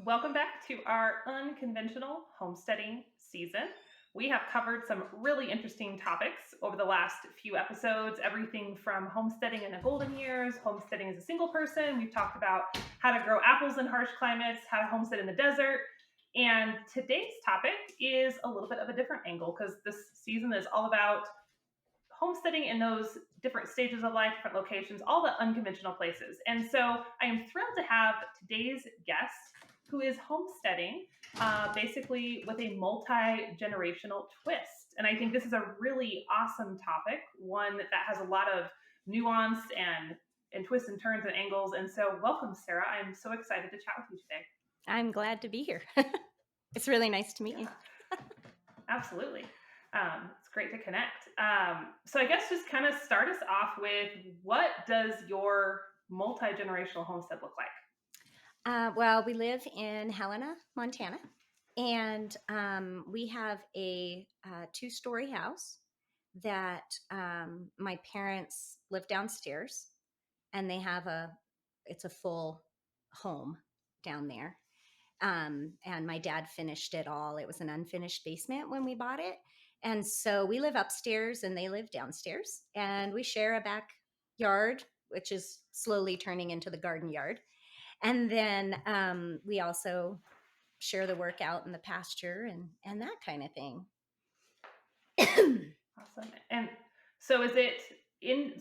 Welcome back to our unconventional homesteading season. We have covered some really interesting topics over the last few episodes, everything from homesteading in the golden years, homesteading as a single person. We've talked about how to grow apples in harsh climates, how to homestead in the desert. And today's topic is a little bit of a different angle because this season is all about homesteading in those different stages of life, different locations, all the unconventional places. And so I am thrilled to have today's guest who is homesteading basically with a multi generational twist. And I think this is a really awesome topic, one that has a lot of nuance and twists and turns and angles. And so, welcome, Sarah. I'm so excited to chat with you today. I'm glad to be here. It's really nice to meet you. Yeah, absolutely. It's great to connect. So I guess just kind of start us off with what does your multi-generational homestead look like? Well, we live in Helena, Montana, and we have a two-story house that my parents live downstairs, and they have it's a full home down there. And my dad finished it all. It was an unfinished basement when we bought it. And so we live upstairs and they live downstairs. And we share a backyard, which is slowly turning into the garden yard. And then we also share the work out in the pasture and that kind of thing. Awesome. And so is it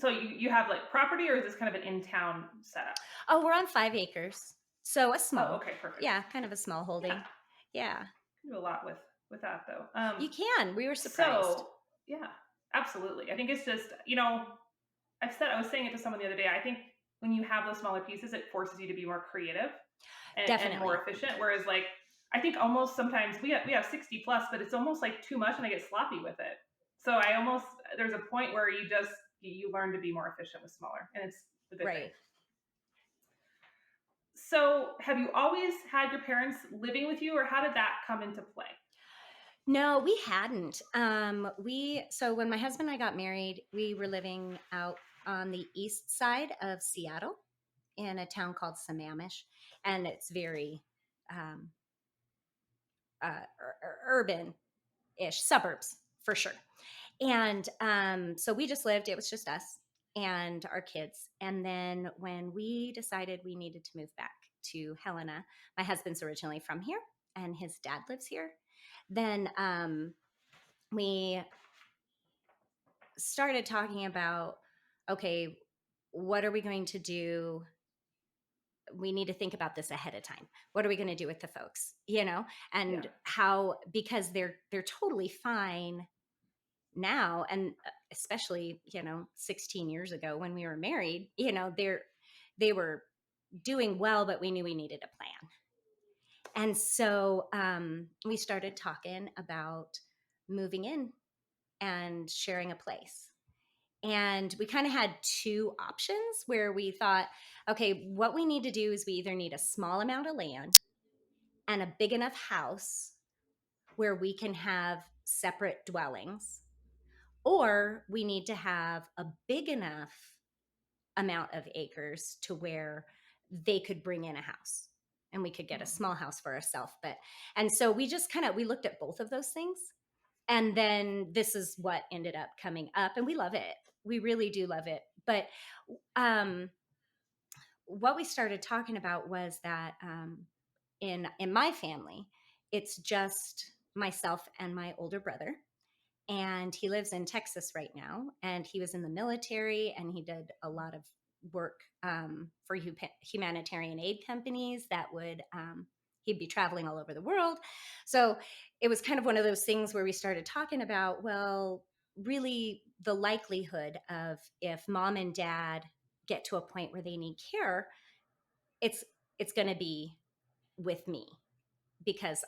so you have like property or is this kind of an in-town setup? Oh, we're on 5 acres. So a Oh, small, okay, perfect. yeah, kind of a small Yeah, holding. Yeah, can do a lot with that though. you can. We were surprised. So yeah, absolutely. I think it's just, I was saying it to someone the other day. I think when you have those smaller pieces, it forces you to be more creative and more Definitely. efficient. Whereas, like, I think almost sometimes we have 60 plus, but it's almost like too much, and I get sloppy with it. So I almost there's a point where you learn to be more efficient with smaller, and it's a good thing. Right. So have you always had your parents living with you, or how did that come into play? No, we hadn't. So when my husband and I got married, we were living out on the east side of Seattle in a town called Sammamish, and it's very um, urban-ish, suburbs for sure. And so we just lived. It was just us and our kids. And then when we decided we needed to move back to Helena, my husband's originally from here, and his dad lives here. Then we started talking about, okay, what are we going to do? We need to think about this ahead of time. What are we going to do with the folks, Yeah. and how, because they're totally fine now, and especially 16 years ago when we were married, they were doing well, but we knew we needed a plan. And so we started talking about moving in and sharing a place. And we kind of had two options where we thought, okay, what we need to do is we either need a small amount of land and a big enough house where we can have separate dwellings, or we need to have a big enough amount of acres to where they could bring in a house and we could get a Hmm. small house for ourselves. And so we just we looked at both of those things. And then this is what ended up coming up, and we love it. We really do love it. But um, what we started talking about was that in my family, it's just myself and my older brother, and he lives in Texas right now. And he was in the military, and he did a lot of work for humanitarian aid companies that would. He'd be traveling all over the world. So it was kind of one of those things where we started talking about, well, really the likelihood of, if mom and dad get to a point where they need care, it's it's going to be with me, because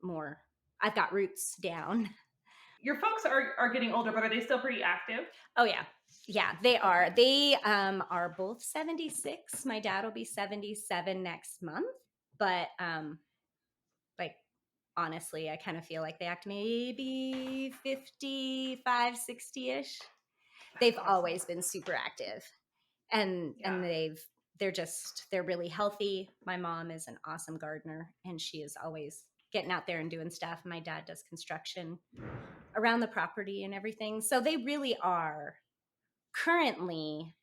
more I've got roots down. Your folks are getting older, but are they still pretty active? Oh yeah. Yeah, they are. Okay. They are both 76. My dad will be 77 next month, but like honestly, I kind of feel like they act maybe 55, 60ish. They've That's awesome. always been super active. And Yeah. they're really healthy. My mom is an awesome gardener, and she is always getting out there and doing stuff. My dad does construction around the property and everything. So they really are currently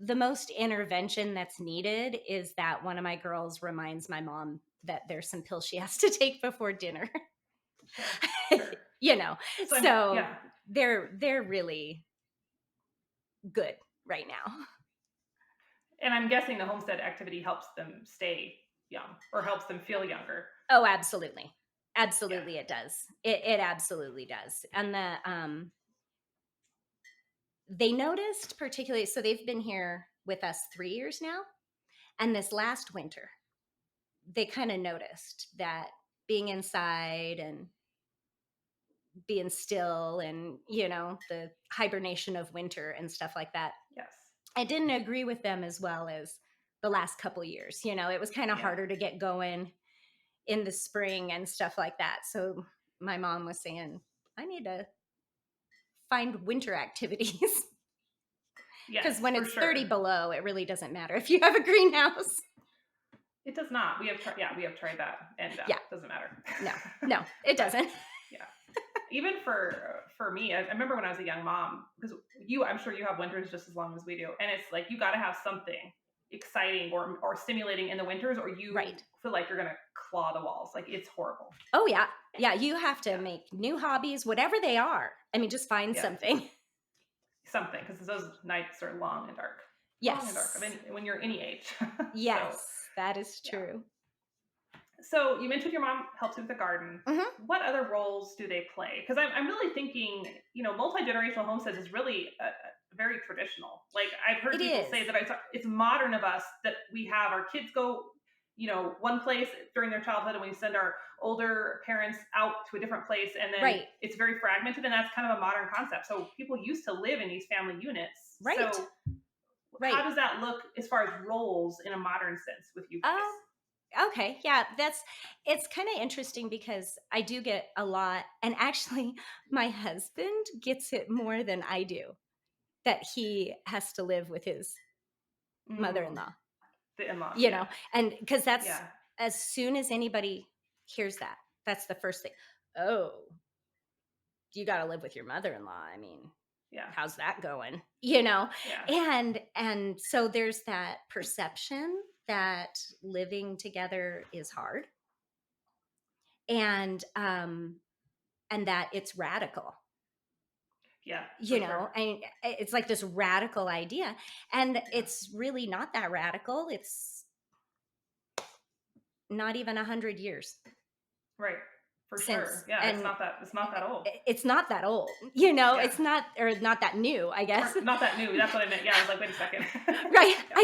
the most intervention that's needed is that one of my girls reminds my mom that there's some pills she has to take before dinner. Sure. Sure. You know, So so yeah. they're really good right now. And I'm guessing the homestead activity helps them stay young or helps them feel younger. Oh, absolutely. Yeah. Absolutely it does. It absolutely does. And they noticed particularly, so they've been here with us 3 years now, and this last winter they kind of noticed that being inside and being still and the hibernation of winter and stuff like that, Yes. I didn't agree with them as well as the last couple years. It was kind of Yeah. harder to get going in the spring and stuff like that. So my mom was saying, I need to find winter activities because Yes, when for it's 30 sure. below, it really doesn't matter if you have a greenhouse. It does not. We have tried. Yeah, we have tried that, and Yeah, doesn't matter. no, it But doesn't. yeah, even for me, I remember when I was a young mom because I'm sure you have winters just as long as we do, and it's like you got to have something exciting or stimulating in the winters, or you Right. feel like you're gonna claw the walls. Like it's horrible. Oh, yeah. Yeah, you have to Yeah, make new hobbies, whatever they are. I mean, just find yeah, something. something because those nights are long and dark. I Yes. mean, when you're any age. So Yes, that is yeah. true. So you mentioned your mom helps you with the garden. Mhm. What other roles do they play? Because I'm really thinking, multi-generational homesteads is really very traditional. Like I've heard It people is. say that it's modern of us that we have our kids go, one place during their childhood, and we send our older parents out to a different place, and then Right. it's very fragmented, and that's kind of a modern concept. So people used to live in these family units. Right. So how Right. does that look as far as roles in a modern sense with you guys? Oh, okay. Yeah, it's kind of interesting because I do get a lot, and actually my husband gets it more than I do, that he has to live with his Mm, mother-in-law, the in-laws, you yeah. know, and because that's Yeah, as soon as anybody hears that, that's the first thing. Oh, you got to live with your mother-in-law. I mean, yeah, how's that going? yeah, And so there's that perception that living together is hard, and that it's radical. yeah, for sure. And it's like this radical idea, and Yeah, it's really not that radical. It's not even 100 years right, for sure. since, Yeah, and it's not that old. it's not that old. Yeah, It's not, or not that new, I guess. or not that new. That's what I meant. Yeah, I was like, wait a second. Right? Yeah,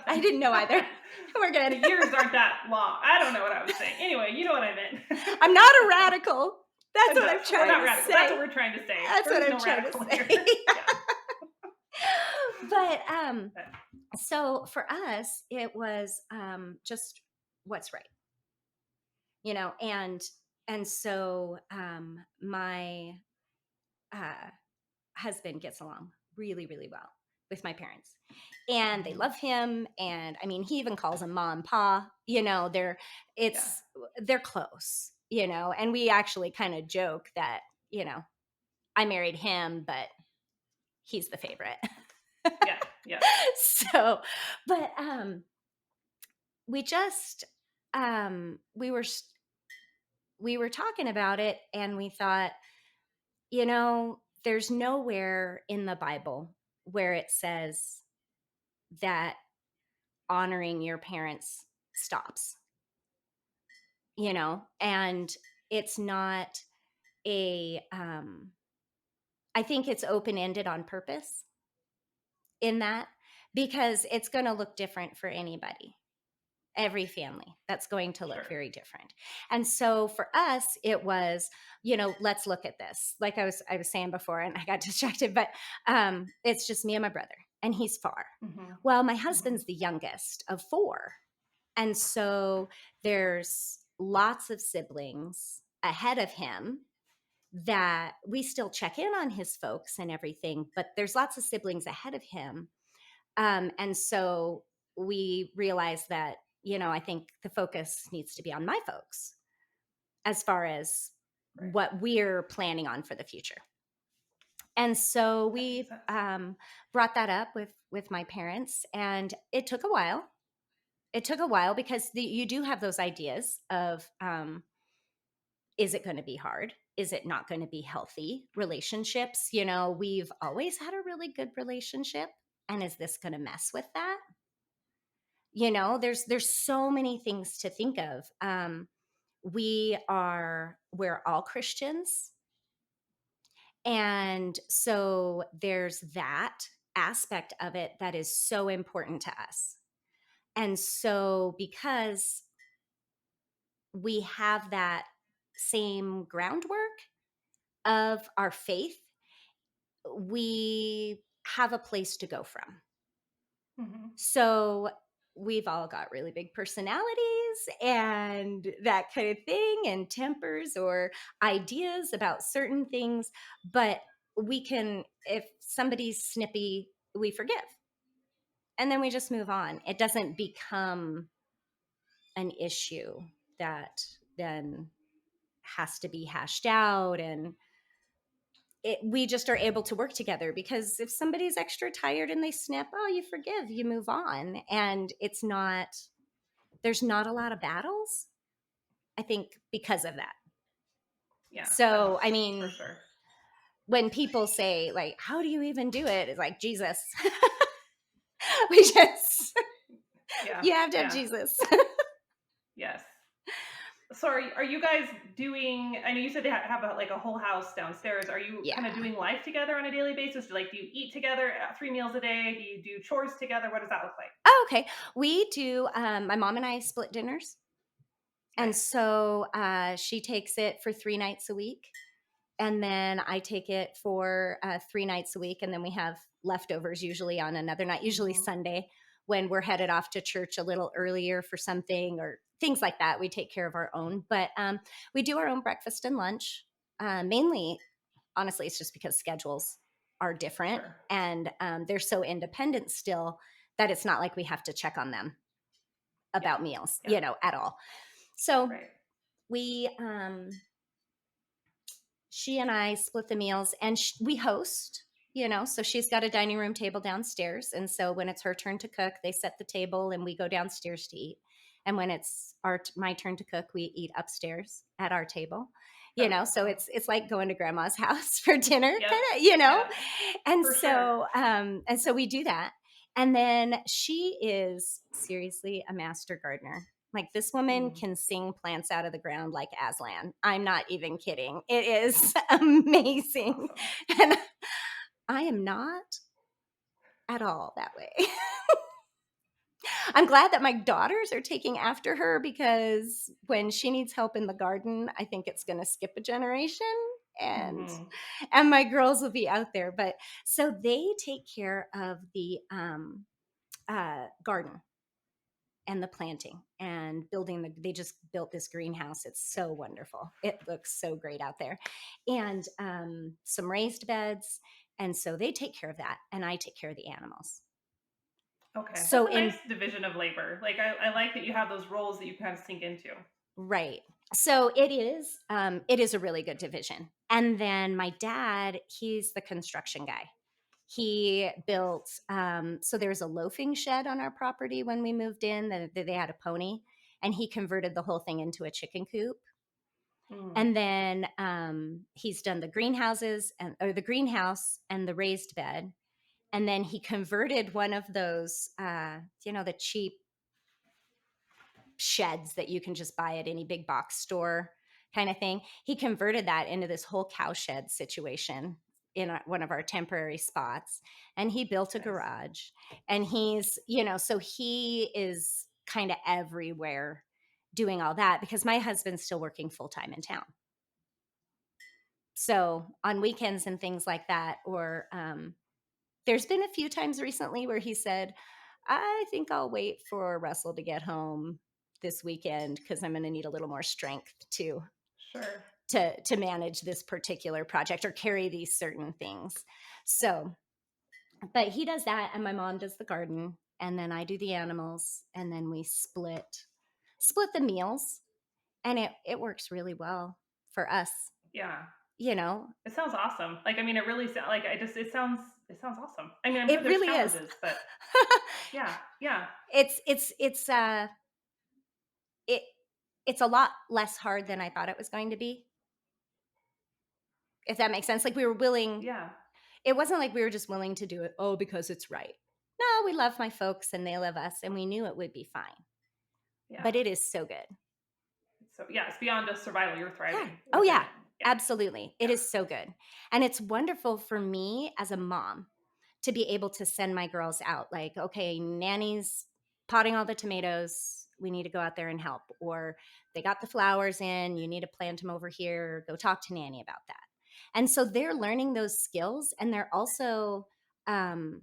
I didn't know either. We're good. the years aren't that long. I don't know what I was saying. Anyway, you know what I meant. I'm not a radical. That's what No, I'm we're trying not to radical. That's what say. we're trying to say. That's There what is I'm no trying to radical say. here. Yeah, But but, so for us, it was just what's right, and so my uh, husband gets along really, really well with my parents, and they mhm, love him. And I mean, he even calls him Ma and Pa. yeah, It's they're close, and we actually kind of joke that I married him, but he's the favorite. yeah, yeah, So, but we just we were talking about it, and we thought, there's nowhere in the Bible where it says that honoring your parents stops, and it's not a I think it's open ended on purpose in that, because it's going to look different for anybody, every family. That's going to look sure, very different. And so for us, it was, let's look at this. Like I was saying before, and I got distracted, but it's just me and my brother, and he's far. hmm Well, my hmm husband's the youngest of four. And so there's lots of siblings ahead of him that we still check in on his folks and everything, but there's lots of siblings ahead of him And so we realized that, I think the focus needs to be on my folks as far as Right. what we're planning on for the future. And so That makes we sense. brought that up with my parents, and it took a while. It took a while because you do have those ideas of, is it going to be hard? Is it not going to be healthy? Relationships, we've always had a really good relationship, and is this going to mess with that? There's so many things to think of. We're all Christians, and so there's that aspect of it that is so important to us. And so because we have that same groundwork of our faith, we have a place to go from. Hmm. So we've all got really big personalities and that kind of thing, and tempers or ideas about certain things. But if somebody's snippy, we forgive, and then we just move on. It doesn't become an issue that then has to be hashed out, and we just are able to work together, because if somebody's extra tired and they snap, oh, you forgive, you move on, and there's not a lot of battles, I think, because of that. Yeah, that So I helps for mean, sure. when people say, like, how do you even do it, it's like, Jesus. We just Yeah, You have to have yeah, Jesus. yes. So are you guys doing? I know you said they have like a whole house downstairs. Are you kind of Yeah. doing life together on a daily basis? Like, do you eat together 3 meals a day? Do you do chores together? What does that look like? Oh, okay. We do. My mom and I split dinners, and Nice. so she takes it for 3 nights a week, and then I take it for 3 nights a week, and then we have leftovers usually on another night, usually Hmm. Sunday, when we're headed off to church a little earlier for something or things like that. We take care of our own, but we do our own breakfast and lunch. Mainly, honestly, it's just because schedules are different, Sure. and they're so independent still that it's not like we have to check on them Yep. about meals, Yep. at all. So Right. we she and I split the meals, and we host, so she's got a dining room table downstairs. And so when it's her turn to cook, they set the table and we go downstairs to eat. And when it's my turn to cook, we eat upstairs at our table. That's So awesome. it's like going to grandma's house for dinner, Yep. kind of, Yep. And For sure. so we do that. And then she is seriously a master gardener. Like, this woman Mm, can sing plants out of the ground like Aslan. I'm not even kidding. It is amazing. awesome. And I am not at all that way. I'm glad that my daughters are taking after her, because when she needs help in the garden, I think it's going to skip a generation, and Hmm. and my girls will be out there. But so they take care of the garden and the planting and building they just built this greenhouse. It's so wonderful. It looks so great out there. And some raised beds. And so they take care of that, and I take care of the animals. Okay, that's So a nice in division of labor. Like, I like that you have those roles that you kind of sink into. Right. So it is a really good division. And then my dad, he's the construction guy. He Nice. built, so there's a loafing shed on our property when we moved in. That they had a pony, and he converted the whole thing into a chicken coop. Mm, And then he's done the greenhouses, or the greenhouse and the raised bed. And then he converted one of those, the cheap sheds that you can just buy at any big box store kind of thing. He converted that into this whole cow shed situation in one of our temporary spots. And he built a nice. garage. And so he is kind of everywhere doing all that, because my husband's still working full time in town. So on weekends and things like that, or there's been a few times recently where he said, I think I'll wait for Russell to get home this weekend, because I'm going to need a little more strength Sure. to manage this particular project or carry these certain things. So But he does that, and my mom does the garden, and then I do the animals, and then we split the meals, and it works really well for us, Yeah. you know. It sounds awesome. Like, I mean, it really sounds like it sounds awesome. I mean, I'm sure It there's really is. challenges, but yeah, yeah, It's it it's a lot less hard than I thought it was going to be, if that makes sense. Like, we were willing. yeah, It wasn't like we were just willing to do it, oh, because it's right. No, we love my folks and they love us, and we knew it would be fine. yeah. But it is so good. So yeah, it's beyond just survival. You're Yeah. thriving Oh, within yeah. it. Yeah, Absolutely. It yeah, is so good. And it's wonderful for me as a mom to be able to send my girls out like, okay, Nanny's potting all the tomatoes. We need to go out there and help. Or they got the flowers in. You need to plant them over here. Go talk to Nanny about that. And so they're learning those skills, and um,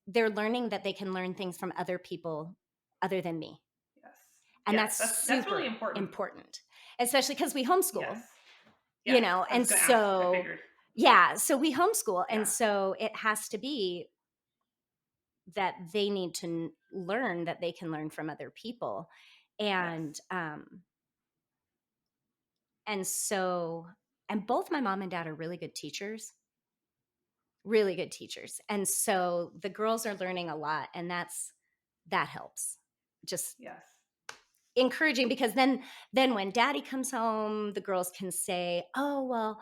they're learning that they can learn things from other people other than me. yes, And yes. that's That's really super important. important, especially because we Yes, homeschool, yes. I was and going to ask. I so figured. yeah, so we homeschool, and Yeah, so it has to be that they need to learn that they can learn from other people, yes, and and so and both my mom and dad are really good teachers, and so the girls are learning a lot, and that helps. Just yes, encouraging, because then when daddy comes home, the girls can say, oh, well,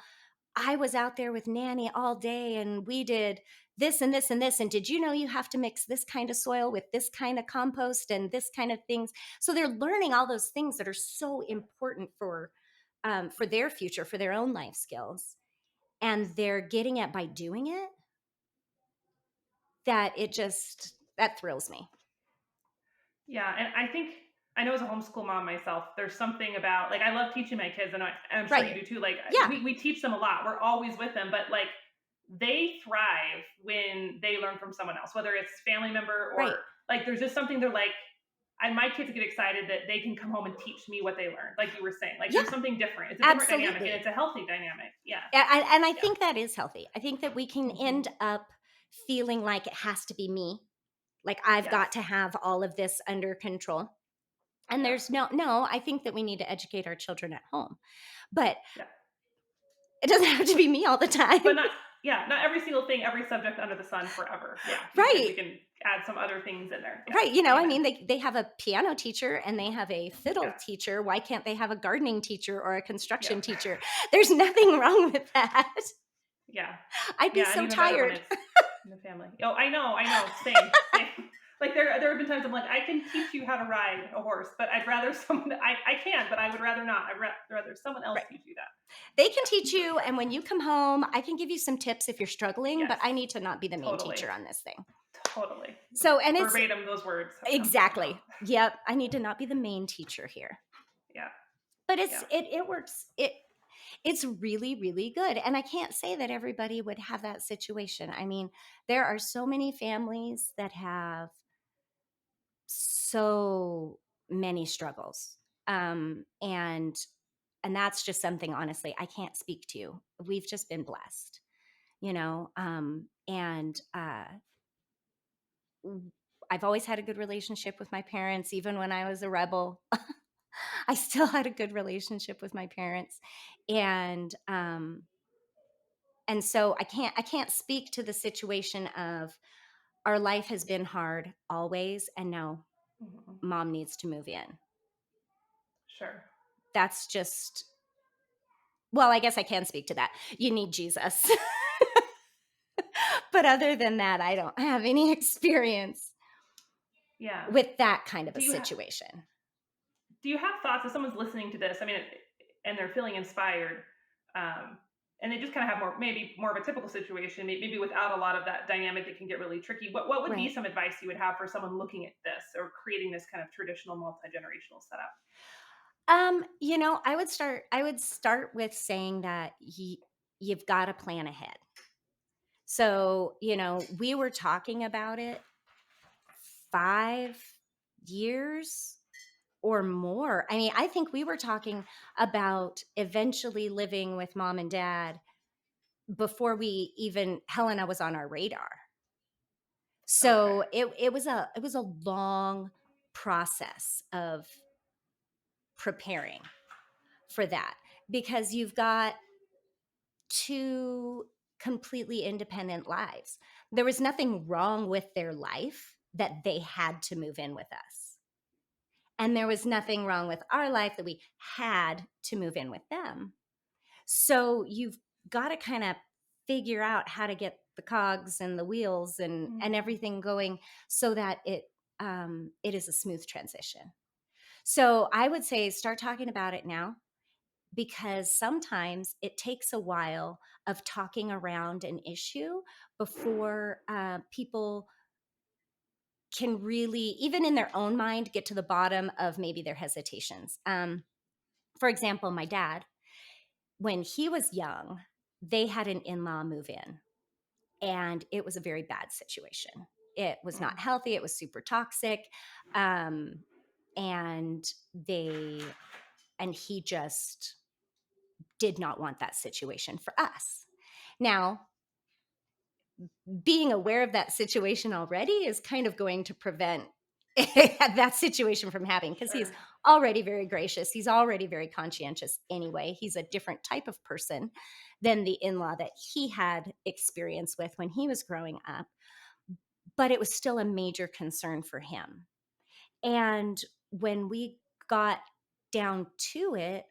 I was out there with Nanny all day, and we did this and this and this, and did you know you have to mix this kind of soil with this kind of compost and this kind of things? So they're learning all those things that are so important for their future, for their own life skills, yes. and they're getting it by doing it. That thrills me. Yeah, and I think I know as a homeschool mom myself, there's something about like I love teaching my kids, and I'm sure you Right. do too. Like Yeah. we teach them a lot. We're always with them, but like they thrive when they learn from someone else, whether it's family member Right. or like there's just something they're like. And my kids get excited that they can come home and teach me what they learned, like you were saying. Like there's Yeah. something different. It's a different dynamic, and it's Absolutely. a healthy dynamic. Yeah, And I yeah, think that is healthy. I think that we can hmm end up feeling like it has to be me. Like I've yes, got to have all of this under control. And yep, there's no, I think that we need to educate our children at home. But yeah. it doesn't have to be me all the time. But not yeah, not every single thing, every subject under the sun forever. Yeah, we Right. can add some other things in there. Yes, Right. I amen. mean, they have a piano teacher and they have a fiddle Yeah, teacher. Why can't they have a gardening teacher or a construction yep, teacher? There's nothing wrong with that. yeah, I'd be yeah, and so even better when tired. it's in the family. Oh, I know, same, same. Like there have been times I'm like, I can teach you how to ride a horse, but I'd rather someone I can, but I would rather not. Rather someone else Right. teach you that. They can Yeah, teach for you, sure. and when you come home, I can give you some tips if you're struggling, Yes, but I need to not be the main totally, teacher on this thing. totally. So, and it's Verbatim, those words have come from my mouth. exactly. Yep, I need to not be the main teacher here. Yeah, But yeah. it works. It's really, really good. And I can't say that everybody would have that situation. I mean, there are so many families that have so many struggles. And that's just something, honestly, I can't speak to. We've just been blessed, and I've always had a good relationship with my parents, even when I was a rebel. I still had a good relationship with my parents, and so I can't speak to the situation of our life has been hard always, and now Mhm. mom needs to move in. Sure. That's just, well, I guess I can speak to that. You need Jesus. But other than that, I don't have any experience Yeah. with that kind of a Do you have situation. do you have thoughts if someone's listening to this? I mean, and they're feeling inspired, um, and they just kind of have maybe more of a typical situation, maybe without a lot of that dynamic that can get really tricky. What would be Right. some advice you would have for someone looking at this or creating this kind of traditional multi generational setup? I would start with saying that you've got to plan ahead. So, we were talking about it 5 years or more. I mean, I think we were talking about eventually living with mom and dad before we even Helena was on our radar. Okay. So it was a long process of preparing for that, because you've got two completely independent lives. There was nothing wrong with their life that they had to move in with us. And there was nothing wrong with our life that we had to move in with them. So you've got to kind of figure out how to get the cogs and the wheels and Mm. everything going so that it is a smooth transition. So I would say start talking about it now, because sometimes it takes a while of talking around an issue before people can really, even in their own mind, get to the bottom of maybe their hesitations. For example, my dad, when he was young, they had an in-law move in, and it was a very bad situation. It was not Mm. healthy. It was super toxic. Um, and he just did not want that situation for us. Now, being aware of that situation already is kind of going to prevent that situation from happening, because he's Sure. already very gracious. He's already very conscientious anyway. He's a different type of person than the in law that he had experience with when he was growing up, but it was still a major concern for him. And when we got down to it,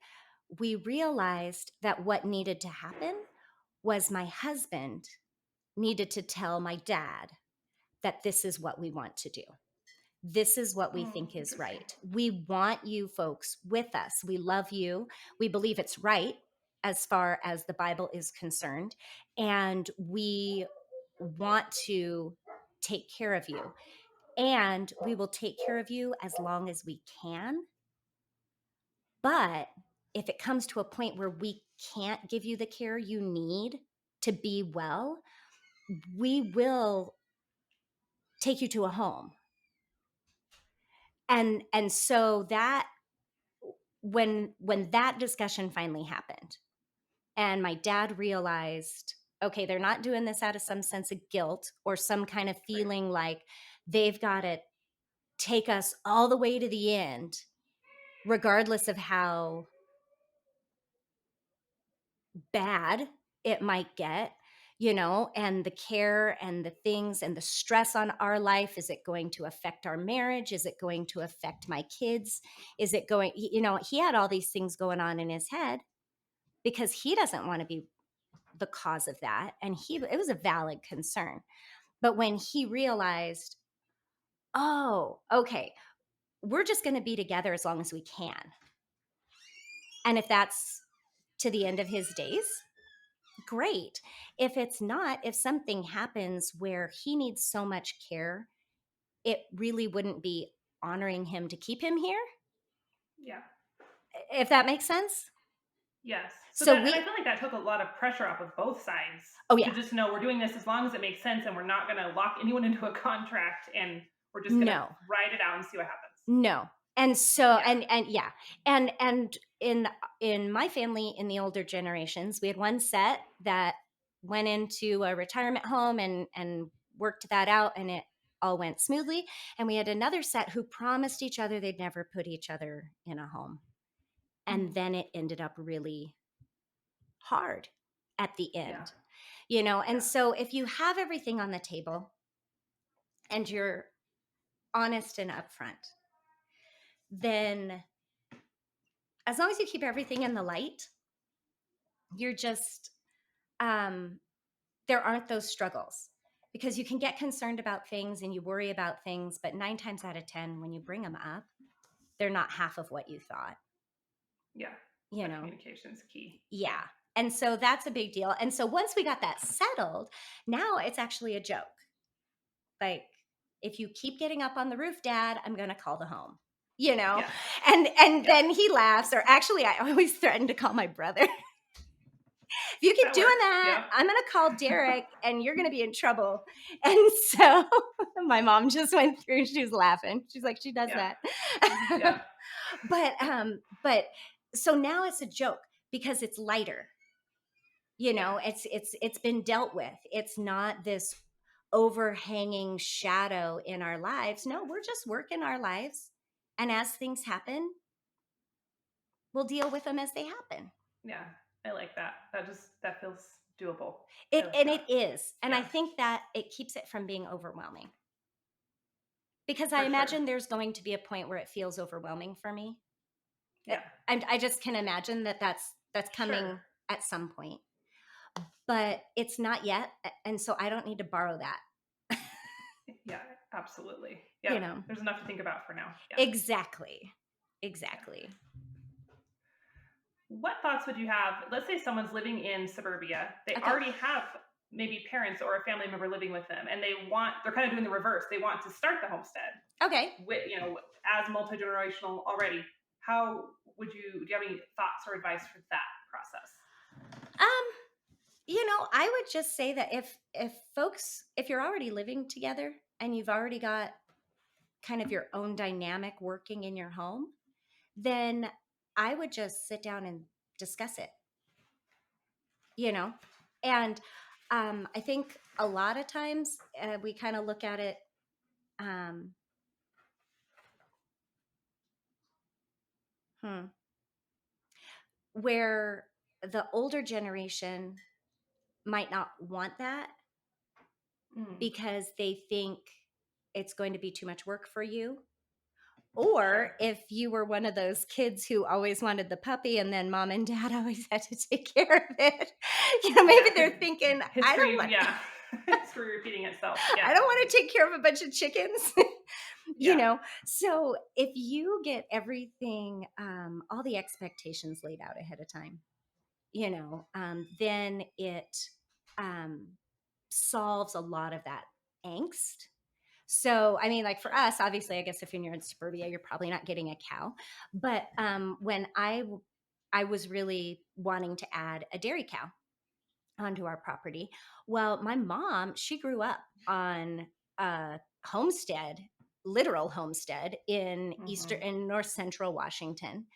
we realized that what needed to happen was my husband needed to tell my dad that this is what we want to do. This is what we Mm. think is Interesting. right. We want you folks with us. We love you. We believe it's right as far as the Bible is concerned. And we want to take care of you. And we will take care of you as long as we can. But if it comes to a point where we can't give you the care you need to be well, we will take you to a home. And so that when that discussion finally happened, and my dad realized, okay, they're not doing this out of some sense of guilt or some kind of Right. feeling like they've got to take us all the way to the end, regardless of how bad it might get, and the care and the things and the stress on our life. Is it going to affect our marriage? Is it going to affect my kids? Is it going, he had all these things going on in his head because he doesn't want to be the cause of that. And it was a valid concern. But when he realized, oh, okay, we're just going to be together as long as we can. And if that's to the end of his days, great. If it's not, if something happens where he needs so much care, it really wouldn't be honoring him to keep him here, Yeah. if that makes sense. Yes. So So that, and I we, feel like that took a lot of pressure off of both sides oh, to yeah, just know we're doing this as long as it makes sense, and we're not going to lock anyone into a contract, and we're just going to no, ride it out and see what happens. no. And so, Yeah. and yeah, and in my family, in the older generations, we had one set that went into a retirement home and worked that out, and it all went smoothly. And we had another set who promised each other they'd never put each other in a home. And Mm. then it ended up really hard at the Yeah. end. And Yeah. so if you have everything on the table and you're honest and upfront, then as long as you keep everything in the light, you're just um there aren't those struggles, because you can get concerned about things and you worry about things, but 9 times out of 10 when you bring them up, they're not half of what you thought, Yeah. you That know communication's key. yeah. And so that's a big deal. And so once we got that settled, now it's actually a joke. Like, if you keep getting up on the roof, Dad, I'm going to call the home. You know, Yeah. and Yeah. then he laughs, or actually, I always threaten to call my brother. If you keep That doing works. that, Yeah. I'm going to call Derek, and you're going to be in trouble. And so my mom just went through. She was laughing. She's like, she does Yeah. that. Yeah. But so now it's a joke because it's lighter. Yeah. It's been dealt with. It's not this overhanging shadow in our lives. No, we're just working our lives, and as things happen, we'll deal with them as they happen. Yeah. I like that. That feels doable. I It like and that. it is, and I Yeah. think that it keeps it from being overwhelming, because I For sure. imagine there's going to be a point where it feels overwhelming for me. Yeah. And I just can imagine that that's Sure. coming at some point, but it's not yet, and so I don't need to borrow that. Yeah, absolutely. You Yep. know? There's enough to think about for now. Yeah. Exactly. Yeah. Exactly. What thoughts would you have? Let's say someone's living in suburbia. They Okay. already have maybe parents or a family member living with them, and they're kind of doing the reverse. They want to start the homestead Okay. with, as multi-generational already. How do you have any thoughts or advice for that process? Um, I would just say that if you're already living together and you've already got kind of your own dynamic working in your home, then I would just sit down and discuss it, you know? And I think a lot of times we kind of look at it um, hmm, where the older generation might not want that Mm, because they think it's going to be too much work for you. Or sure. if you were one of those kids who always wanted the puppy and then mom and dad always had to take care of it, maybe Yeah. they're thinking, I don't History. want Yeah. History repeating itself. Yeah. I don't want to take care of a bunch of chickens. you Yeah. know so if you get everything, all the expectations laid out ahead of time, then it um, solves a lot of that angst. So, I mean, like for Sure. us, obviously, I guess if you're in suburbia, you're probably not getting a cow. But when I was really wanting to add a dairy cow onto our property, well, my mom, she grew up on a homestead, literal homestead Hmm. in north central Washington,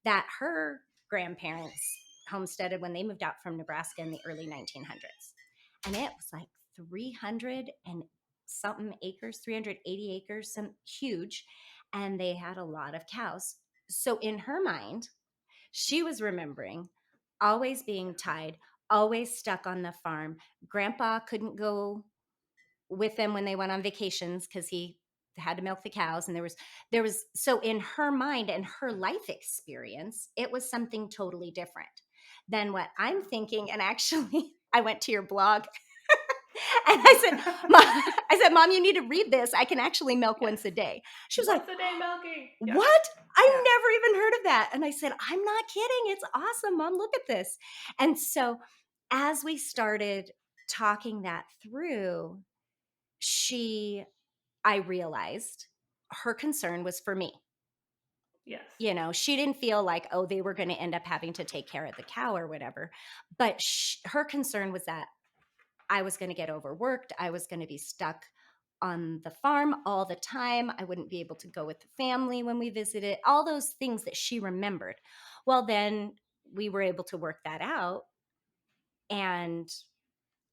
that her grandparents homesteaded when they moved out from Nebraska in the early 1900s. And it was like 300 and something acres, 380 acres, some huge. And they had a lot of cows. So in her mind, she was remembering always being tied, always stuck on the farm. Grandpa couldn't go with them when they went on vacations because he had to milk the cows, and there was so in her mind and her life experience, it was something totally different than what I'm thinking. And actually, I went to your blog and Yeah. I said, Mom, you need to read this. I can actually milk Yes. once a day. She was like, Once a day milking. Yeah. what? Yeah. I never even heard of that. And I said, I'm not kidding. It's awesome, Mom. Look at this. And so as we started talking that through, she, I realized her concern was for me. Yes. She didn't feel like, oh, they were going to end up having to take care of the cow or whatever. But her concern was that I was going to get overworked. I was going to be stuck on the farm all the time. I wouldn't be able to go with the family when we visited, all those things that she remembered. Well, then we were able to work that out. And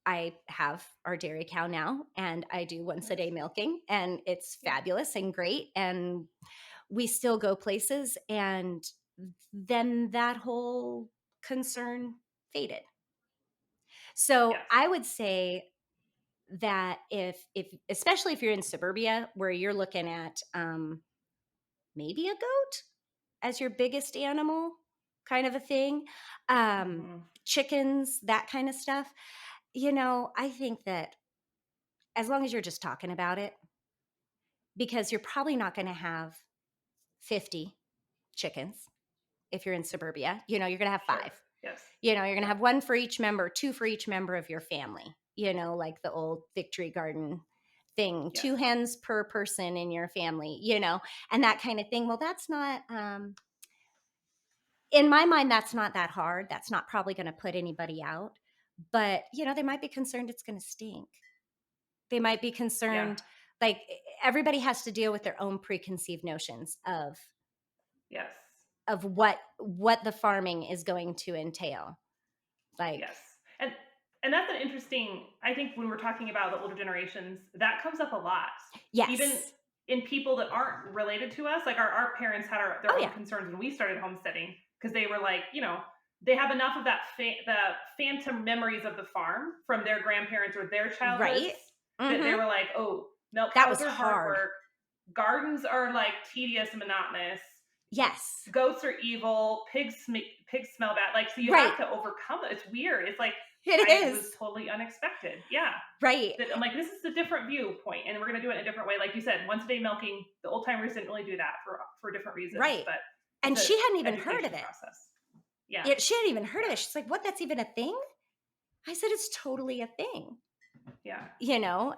I have our dairy cow now, and I do once a day Nice. milking, and it's Yeah. fabulous and great. And we still go places. And then that whole concern faded. So Yes. I would say that if especially if you're in suburbia where you're looking at maybe a goat as your biggest animal kind of a thing, um Hmm. chickens, that kind of stuff, I think that as long as you're just talking about it, because you're probably not going to have 50 chickens if you're in suburbia. You're going to have Sure. five. Yes. You're going to Yeah. have one for each member, two for each member of your family, like the old victory garden thing, Yes. two hens per person in your family, and that kind of thing. Well, that's not, in my mind, that's not that hard. That's not probably going to put anybody out. But, they might be concerned it's going to stink. They might be Yeah. concerned, like, everybody has to deal with their own preconceived notions Yes. of what the farming is going to entail. Like, Yes. And that's an interesting, I think when we're talking about the older generations, that comes up a lot. Even Yes. in people that aren't related to us, like our parents had their Oh own yeah. concerns when we started homesteading because they were like, they have enough of the phantom memories of the farm from their grandparents or their childhoods Right. that they Mhm. were like, oh, milk That cows was are hard hard. work, gardens are like tedious and monotonous, Yes. goats are evil, pigs smell bad. Like, so you Right. have to overcome it. It's weird. It's like It it was is. totally unexpected. Yeah. Right. That I'm like, this is a different viewpoint, and we're gonna do it in a different way. Like you said, once a day milking, the old timers didn't really do that for different reasons, Right. but it's And a she hadn't even heard of education it. process. Yeah. She hadn't even heard of Yeah. it. She's like, "What? That's even a thing?" I said, "It's totally a thing." Yeah.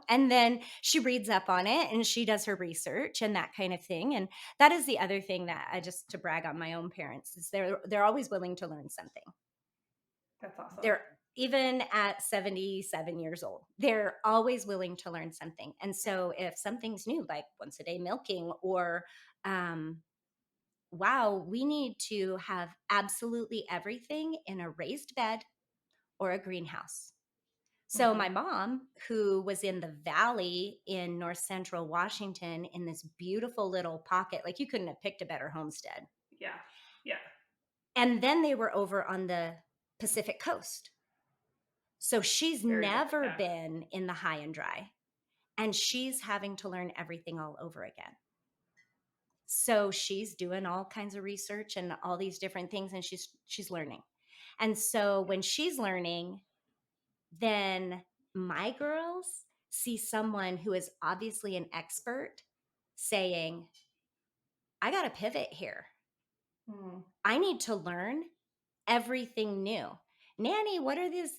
And then she reads up on it and she does her research and that kind of thing. And that is the other thing that I just to brag on my own parents is they're always willing to learn something. That's awesome. They're even at 77 years old, they're always willing to learn something. And so if something's new, like once a day milking or um wow, we need to have absolutely everything in a raised bed or a greenhouse. So my Hmm. mom, who was in the valley in north central Washington in this beautiful little pocket, like you couldn't have picked a better homestead. Yeah. Yeah. And then they were over on the Pacific coast. So she's Very different. never Yeah. been in the high and dry and she's having to learn everything all over again. So she's doing all kinds of research and all these different things and she's learning. And so when she's learning, then my girls see someone who is obviously an expert saying, I got to pivot here. Mm. I need to learn everything new. Nanny, what are these?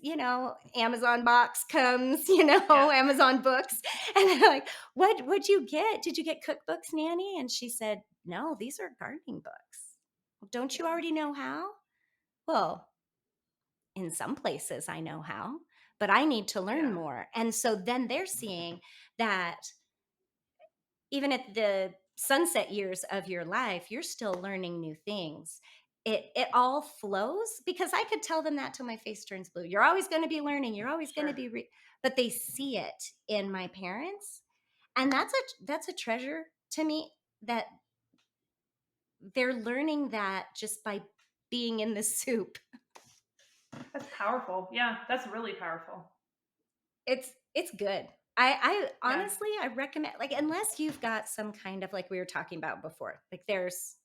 Amazon box comes, Yeah. Amazon books. And they're like, what'd you get? Did you get cookbooks, Nanny? And she said, no, these are gardening books. "Well, don't you Yeah. already know how? Well, in some places I know how, but I need to learn Yeah. more. And so then they're seeing that even at the sunset years of your life, you're still learning new things. It all flows because I could tell them that till my face turns blue. You're always going to be learning. You're always going to Sure. be, but they see it in my parents, and that's a treasure to me that they're learning that just by being in the soup. That's powerful. Yeah. That's really powerful. It's good. I Yeah. honestly I recommend, like, unless you've got some kind of, like we were talking about before, like there's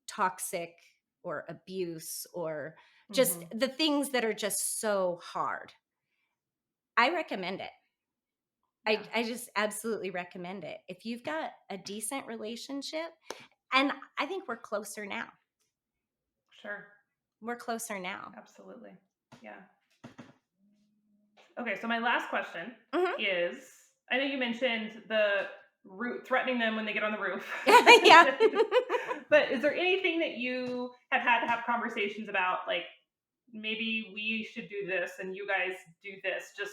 toxic or abuse or just Hmm. the things that are just so hard. I recommend it. Yeah. I just absolutely recommend it. If you've got a decent relationship, and I think we're closer now. Sure. We're closer now. Absolutely. Yeah. Okay, so my last question Mhm. is, I know you mentioned the roof threatening them when they get on the roof. Yeah. But is there anything that you have had to have conversations about, like maybe we should do this and you guys do this just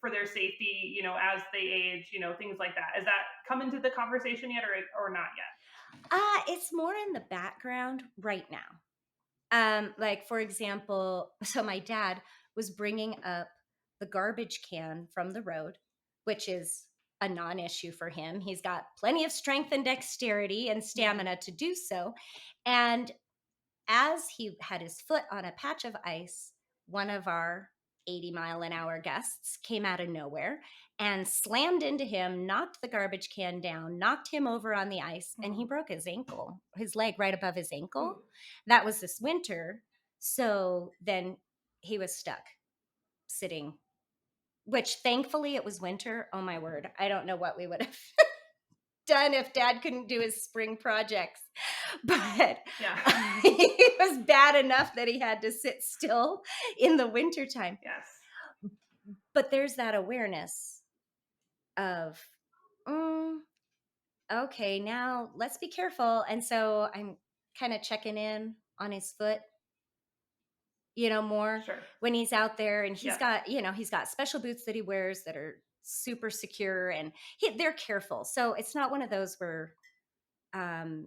for their safety, as they age, things like that. Has that come into the conversation yet or not yet? It's more in the background right now. Like for example, so my dad was bringing up the garbage can from the road, which is a non-issue for him. He's got plenty of strength and dexterity and Yeah. stamina to do so. And as he had his foot on a patch of ice, one of our 80-mile-an-hour guests came out of nowhere and slammed into him, knocked the garbage can down, knocked him over on the ice, and he Hmm. broke his ankle, his leg right above his ankle. Ooh. That was this winter. So then he was stuck sitting, which thankfully it was winter. Oh my word. I don't know what we would have done if dad couldn't do his spring projects. But Yeah. it was bad enough that he had to sit still in the wintertime. Yes. But there's that awareness of, mm, okay, now let's be careful. And so I'm kind of checking in on his foot, more Sure. when he's out there. And Yeah. he's got special boots that he wears that are super secure and they're careful. So it's not one of those where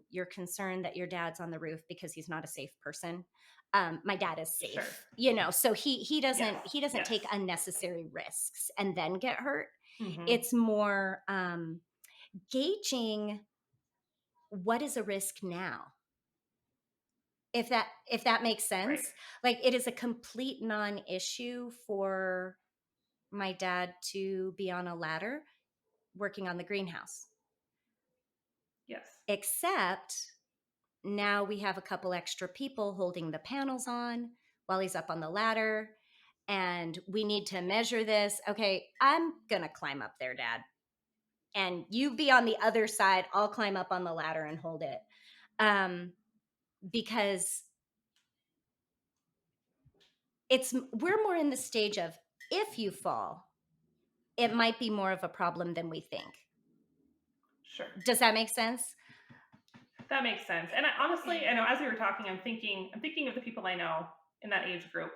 you're concerned that your dad's on the roof because he's not a safe person. my dad is Sure. safe, you know, so Yes. he doesn't Yes. take unnecessary risks and then get hurt. Hmm. It's more gauging what is a risk now, if that makes Right. sense. Like, it is a complete non-issue for my dad to be on a ladder working on the greenhouse, Yes. except now we have a couple extra people holding the panels on while he's up on the ladder, and we need to measure this. Okay, I'm gonna climb up there, Dad, and you be on the other side. I'll climb up on the ladder and hold it. Because we're more in the stage of, if you fall, it might be more of a problem than we think. Sure. Does that make sense? That makes sense. And honestly, I know as we were talking, I'm thinking of the people I know in that age group.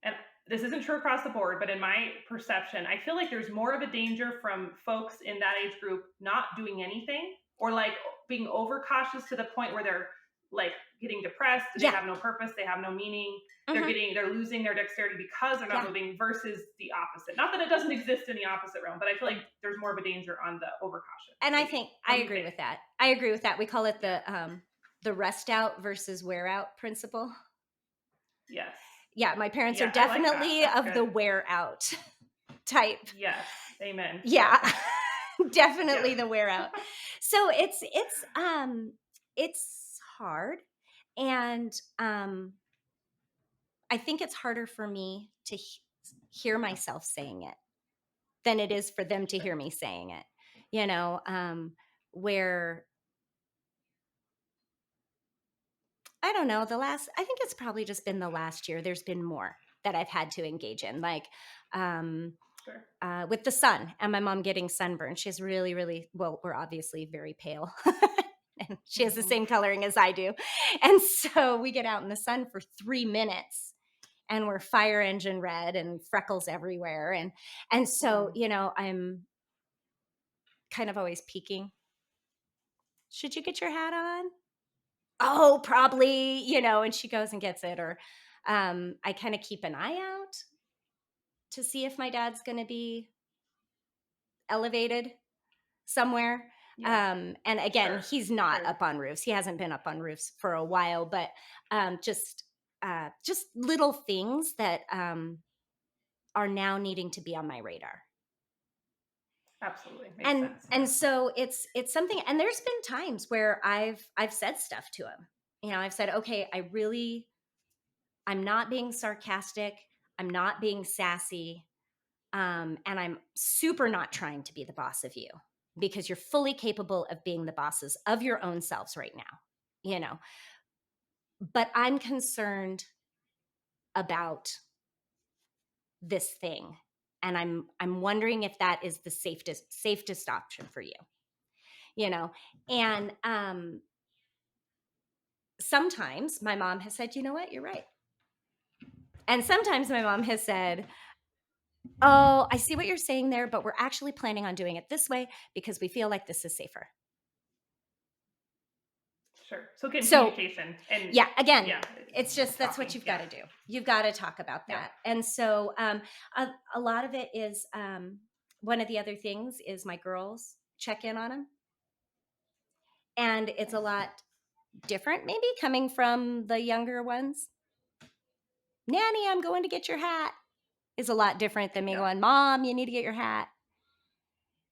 And this isn't true across the board, but in my perception, I feel like there's more of a danger from folks in that age group not doing anything, or like being overcautious to the point where they're like getting depressed, they Yeah. have no purpose, they have no meaning, Mhm. they're losing their dexterity because they're not Yeah. moving, versus the opposite. Not that it doesn't exist in the opposite realm, but I feel like there's more of a danger on the overcautious, And I maybe. think What I do you agree think? with that. I agree with that. We call it Yeah. the rest out versus wear out principle. Yes. Yeah, my parents are Yeah, I like that. definitely That's of good. the wear out type. Yes. Amen. Yep. Yeah. Yep. Definitely the wear out. So it's hard, and I think it's harder for me to hear myself saying it than it is for them to Sure. hear me saying it. You know, where I don't know, I think it's probably just been the last year. There's been more that I've had to engage in, like um, Sure. with the sun and my mom getting sunburned. She's really, really, well, we're obviously very pale. And she has the Hmm. same coloring as I do. And so we get out in the sun for 3 minutes and we're fire engine red and freckles everywhere. And so, Mm. you know, I'm kind of always peeking. Should you get your hat on? Oh, probably, you know, and she goes and gets it. Or I kind of keep an eye out to see if my dad's going to be elevated somewhere. Yeah. And again, Sure. he's not Sure. up on roofs. He hasn't been up on roofs for a while, but just little things that are now needing to be on my radar. Absolutely. Makes And sense. and so it's something, and there's been times where I've said stuff to him. You know, I've said, "Okay, I'm not being sarcastic. I'm not being sassy. And I'm super not trying to be the boss of you, because you're fully capable of being the bosses of your own selves right now, you know. But I'm concerned about this thing. And I'm wondering if that is the safest option for you, you know." And sometimes my mom has said, "You know what? You're right." And sometimes my mom has said, "Oh, I see what you're saying there, but we're actually planning on doing it this way because we feel like this is safer." Sure. So again, So, communication and yeah, again, yeah, it's just, that's what talking. you've got Yeah. to do. You've got to talk about Yep. that. And so a lot of it is one of the other things is my girls check in on them. And it's a Nice. lot different, maybe coming from the younger ones. "Nanny, I'm going to get your hat," is a lot different than me Yep. going, "Mom, you need to get your hat."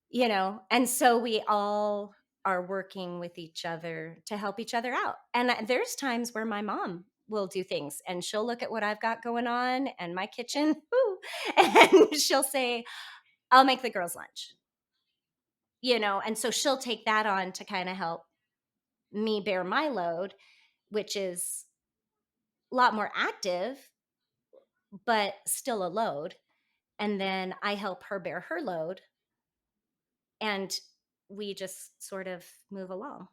You know, and so we all are working with each other to help each other out. And there's times where my mom will do things and she'll look at what I've got going on and my kitchen, woo, and she'll say, "I'll make the girls lunch," you know, and so she'll take that on to kind of help me bear my load, which is a lot more active, but still a load. And then I help her bear her load, and we just sort of move along.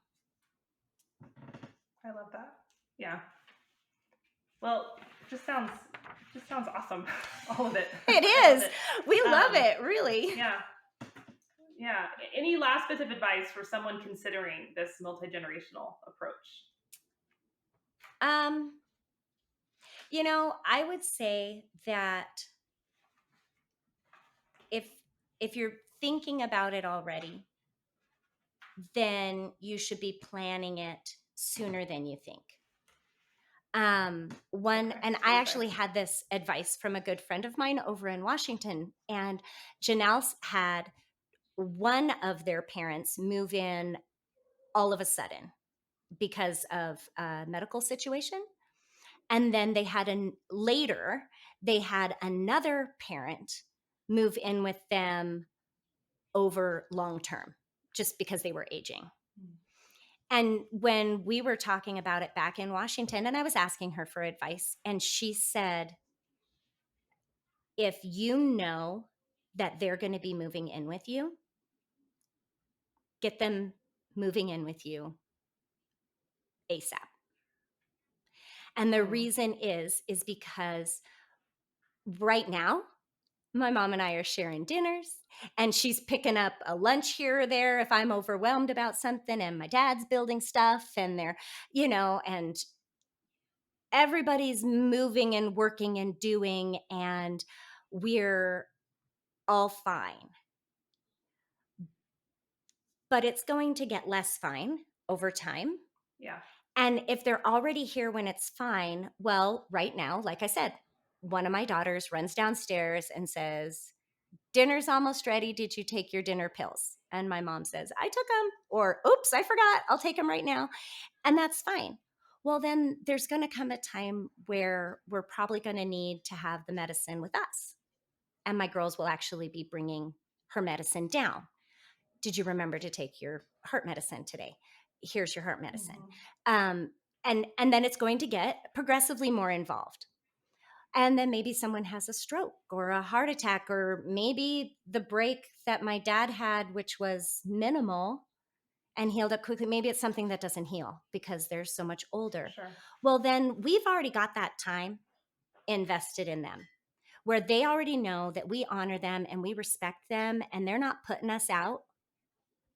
I love that. Yeah. Well, just sounds just sounds awesome. All of it. It I love is. it. We love Um, it, really. yeah. Yeah. Any last bits of advice for someone considering this multi-generational approach? Um, I would say that if if you're thinking about it already, then you should be planning it sooner than you think. One, Okay, and what I do you say? actually had this advice from a good friend of mine over in Washington, and Janelle's had one of their parents move in all of a sudden because of a medical situation. And then later, they had another parent move in with them over long term just because they were aging. Mm. And when we were talking about it back in Washington, and I was asking her for advice, and she said, if you know that they're going to be moving in with you, get them moving in with you ASAP. And the Mm. reason is because right now, my mom and I are sharing dinners, and she's picking up a lunch here or there if I'm overwhelmed about something, and my dad's building stuff, and and everybody's moving and working and doing, and we're all fine. But it's going to get less fine over time. Yeah. And if they're already here when it's fine, well, right now, like I said, one of my daughters runs downstairs and says, dinner's almost ready. Did you take your dinner pills? And my mom says, I took them. Or, oops, I forgot. I'll take them right now. And that's fine. Well, then there's going to come a time where we're probably going to need to have the medicine with us. And my girls will actually be bringing her medicine down. Did you remember to take your heart medicine today? Here's your heart medicine. Hmm. Um, and then it's going to get progressively more involved. And then maybe someone has a stroke or a heart attack, or maybe the break that my dad had, which was minimal and healed up quickly, maybe it's something that doesn't heal because they're so much older. Sure. Well, then we've already got that time invested in them, where they already know that we honor them and we respect them, and they're not putting us out.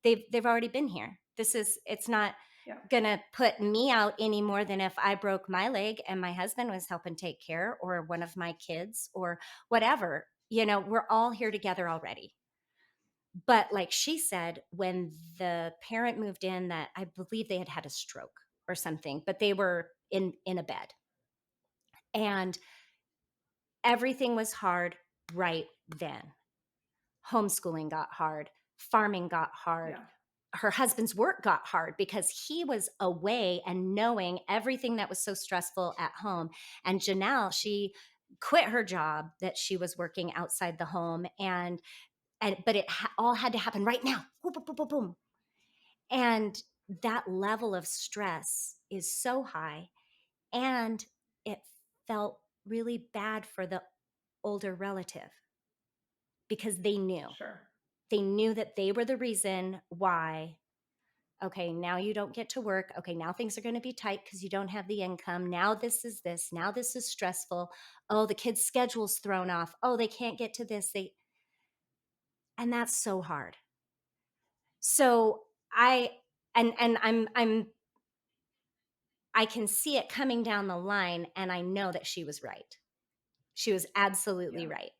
They've already been here. It's not Yeah. gonna put me out any more than if I broke my leg and my husband was helping take care, or one of my kids, or whatever. We're all here together already. But like she said, when the parent moved in, that I believe they had had a stroke or something, but they were in a bed, and everything was hard right then. Homeschooling got hard, farming got hard, Yeah. her husband's work got hard because he was away and knowing everything that was so stressful at home. And Janelle, she quit her job that she was working outside the home, and but all had to happen right now. Boom, boom, boom, boom, boom. And that level of stress is so high, and it felt really bad for the older relative because Sure. they knew that they were the reason why. Okay, now you don't get to work. Okay, now things are going to be tight because you don't have the income. Now this. Now this is stressful. Oh, the kids' schedule's thrown off. Oh, they can't get to this. And that's so hard. So I and I can see it coming down the line, and I know that she was right. She was absolutely Yeah. right.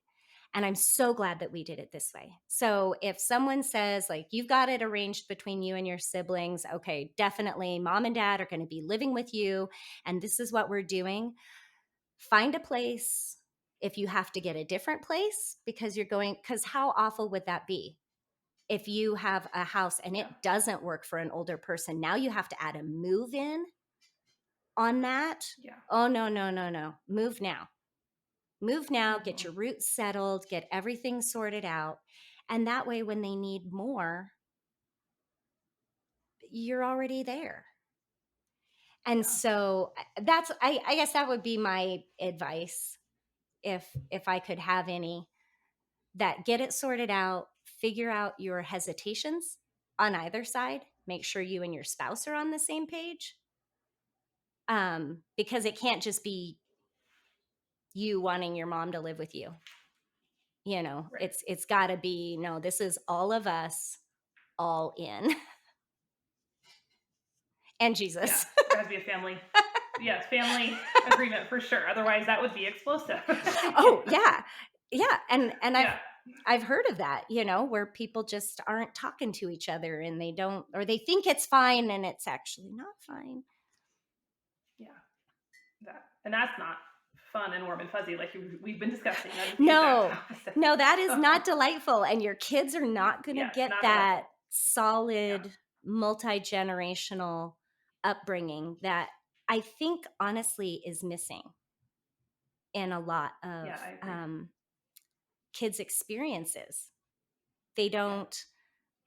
And I'm so glad that we did it this way. So if someone says, like, you've got it arranged between you and your siblings, okay, definitely mom and dad are going to be living with you, and this is what we're doing. Find a place. If you have to get a different place because how awful would that be? If you have a house and Yeah. it doesn't work for an older person, now you have to add a move in on that. Yeah. Oh, no, no, no, no. Move now, get Hmm. your roots settled, get everything sorted out. And that way, when they need more, you're already there. And Yeah. so I guess that would be my advice, if I could have any, that get it sorted out, figure out your hesitations on either side, make sure you and your spouse are on the same page. Because it can't just be you wanting your mom to live with you. Right. It's got to be, no, this is all of us all in. And Yeah. Jesus. There has to be a family. Yes, family agreement for sure. Otherwise, that would be explosive. Oh, yeah. Yeah, and Yeah, I've heard of that, where people just aren't talking to each other and they don't, or they think it's fine and it's actually not fine. yeah, that, and that's not fun and warm and fuzzy like we've been discussing. That is the exact No. opposite. No, that is So, not delightful, and your kids are not gonna yes, get not that delightful. Yeah, solid, multi-generational upbringing that I think honestly is missing in a lot of, yeah, I agree. kids' experiences. They Yeah, don't,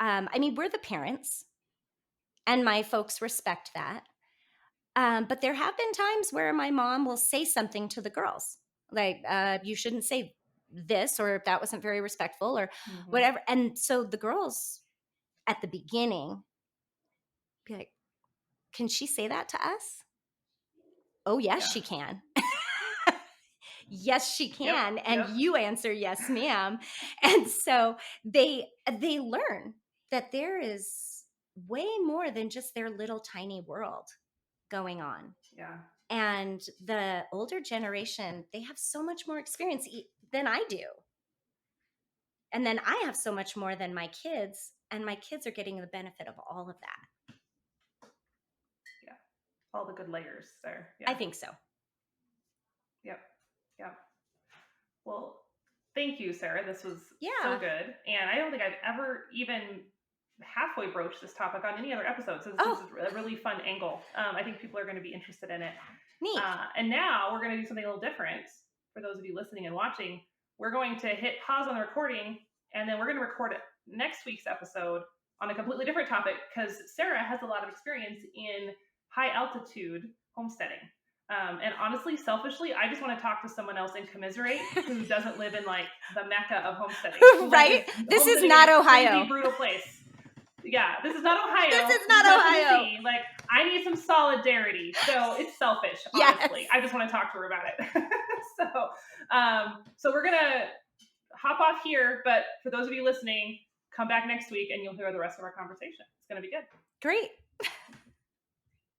I mean, we're the parents, and my folks respect that. But there have been times where my mom will say something to the girls, like, you shouldn't say this, or that wasn't very respectful, or hmm, whatever. And so the girls at the beginning be like, can she say that to us? Oh, yes, yeah, she can. Yes, she yep, can. And yep, you answer, yes, ma'am. And so they learn that there is way more than just their little tiny world going on. yeah, And the older generation, they have so much more experience than I do. And then I have so much more than my kids, and my kids are getting the benefit of all of that. yeah. All the good layers there. I Yeah, think so. yep, yep. Well, thank you, Sarah. This was so Yeah. good. And I don't think I've ever even halfway broached this topic on any other episode. So this Oh, is a really fun angle. I think people are going to be interested in it. neat. And now we're going to do something a little different for those of you listening and watching. We're going to hit pause on the recording, and then we're going to record next week's episode on a completely different topic because Sarah has a lot of experience in high altitude homesteading. And honestly, selfishly, I just want to talk to someone else and commiserate who doesn't live in like the mecca of homesteading, who like is Right? This is homesteading in not a crazy, Ohio. brutal place. Yeah, this is not This Ohio. is This is not not Ohio. Tennessee. Like, I need some solidarity. So it's selfish, Yes. honestly. I just want to talk to her about it. So we're gonna hop off here. But for those of you listening, come back next week and you'll hear the rest of our conversation. It's gonna be good. Great.